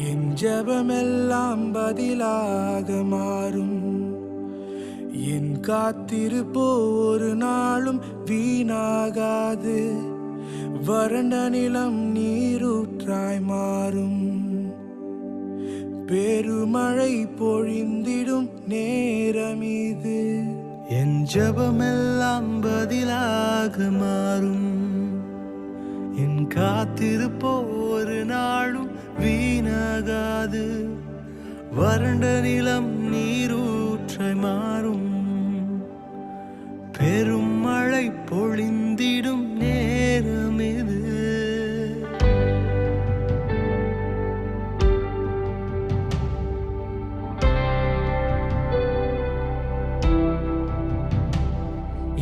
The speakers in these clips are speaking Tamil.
என் ஜெபமெல்லாம் பதிலாக மாறும். என் காத்திருப்போ ஒரு நாளும் வீணாகாது. வறண்ட நிலம் நீரூற்றாய் மாறும். பெருமழை பொழிந்திடும் நேரம் இது. என் ஜெபமெல்லாம் பதிலாக மாறும். என் காத்திருப்போ ஒரு நாளும் வீணாகாது. வறண்ட நிலம் நீரூற்றாய் மாறும். பெரும் மழை பொழிந்திடும் நேரம் இது.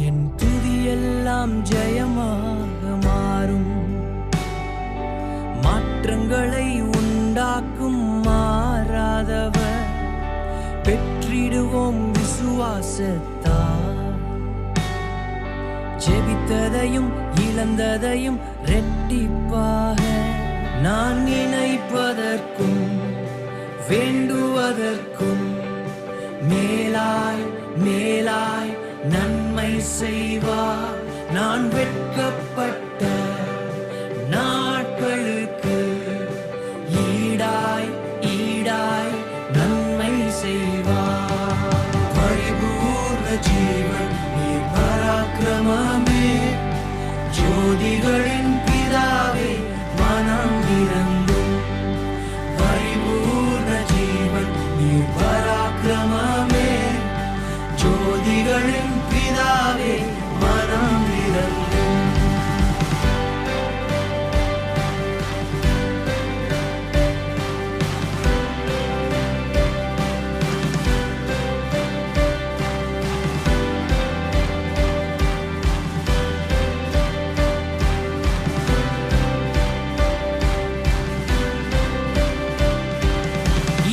என் துதியெல்லாம் ஜெயமாக மாறும். மாற்றங்களை உண்டாக்கும் மாறாதவர். பெற்றிடுவோம் விசுவாசத்தால். ஜெபித்ததையும் இழந்ததையும் ரெட்டிப்பாக நான் நினைப்பதற்கும் வேண்டுவதற்கும் மேலாய் மேலாய் நன்மை செய்வார். நான் வெட்கப்பட்ட நாட்களுக்கு ஈடாய் ஈடாய் நன்மை செய்வார். பரிபூர்ண ஜீவன் நீர் பராக்கிரமமே. ஜோதிகளின் பிதாவே மனம் இறங்கும். பரிபூர்ண ஜீவன் நீர் பராக்கிரமமே. ஜோதிகளின் பிதாவே மனம் இறங்கும்.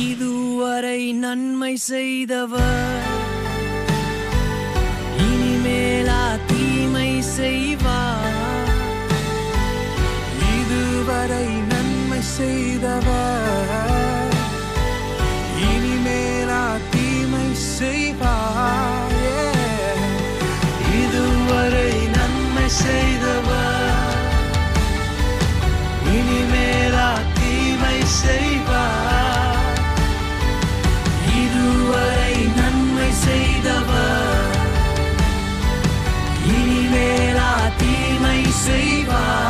இதுவரை நன்மை செய்தவர் இனிமேலா தீமை செய்வார். இதுவரை நன்மை செய்தவர் இனிமேலா தீமை செய்வார். இதுவரை நன்மை செய்தவர் இனிமேலா தீமை செய்வார். இதுவரை நன்மை செய்தவர் இனிமேலா தீமை செய்வார்.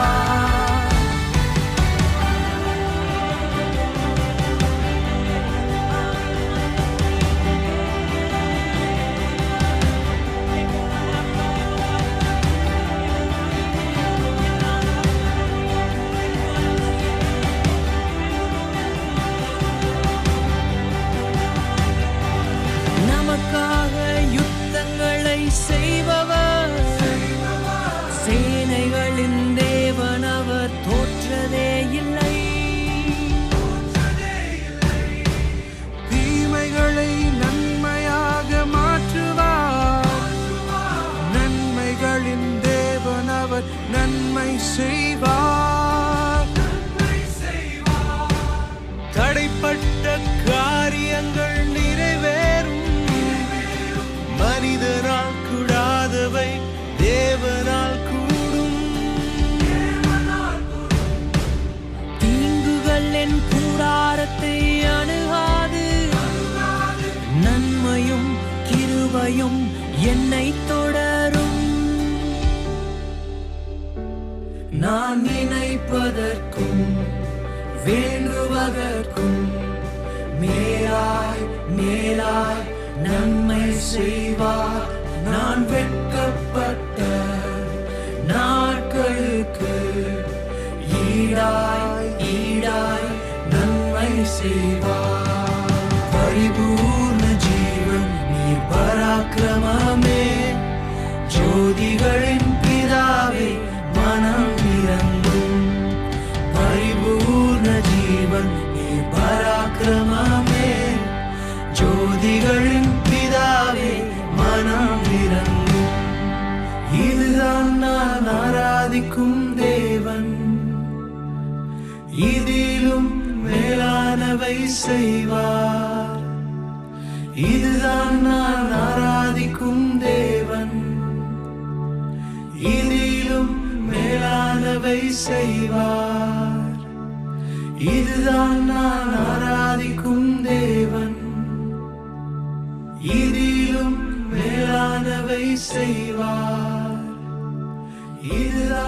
நமக்காக யுத்தங்களை செய்பவர். சேனைகளின் தேவன் அவர் தோற்றதே இல்லை. தீமைகளை நன்மையாக மாற்றுவார். நன்மைகளின் தேவன் அவர் நன்மை செய்வார். தடைப்பட்ட காரியங்கள் நிறைவேறும். மனிதனால் கூடாதவை தேவனால் கூடும். தீங்குகள் என் கூடாரத்தை அணுகாது. நன்மையும் கிருபையும் என்னை தொடரும். நான் நினைப்பதற்கும் வேண்டுவதற்கும் மேலாய் மேலாய் நன்மை செய்வார். நான் வெட்கப்பட்ட நாட்களுக்கு ஈடாய் ஈடாய் நன்மை செய்வார். பரிபூர்ண ஜீவன் நீர் பராக்கிரமமே. ஜோதிகளின் பிதாவே மனம் இறங்கும். பரிபூர்ண ஜீவன் நீர் பராக்கிரமமே. ஜோதிகளின் பிதாவே மனம் இறங்கும். இதுதான் நான் ஆராதிக்கும் தேவன். இதிலும் மேலானவை செய்வார். இதுதான் நான் ஆராதிக்கும் தேவன். இதிலும் மேலானவை செய்வார். இதுதான் நான் ஆராதிக்கும் தேவன். இதிலும் மேலானவை செய்வார். இதுதான்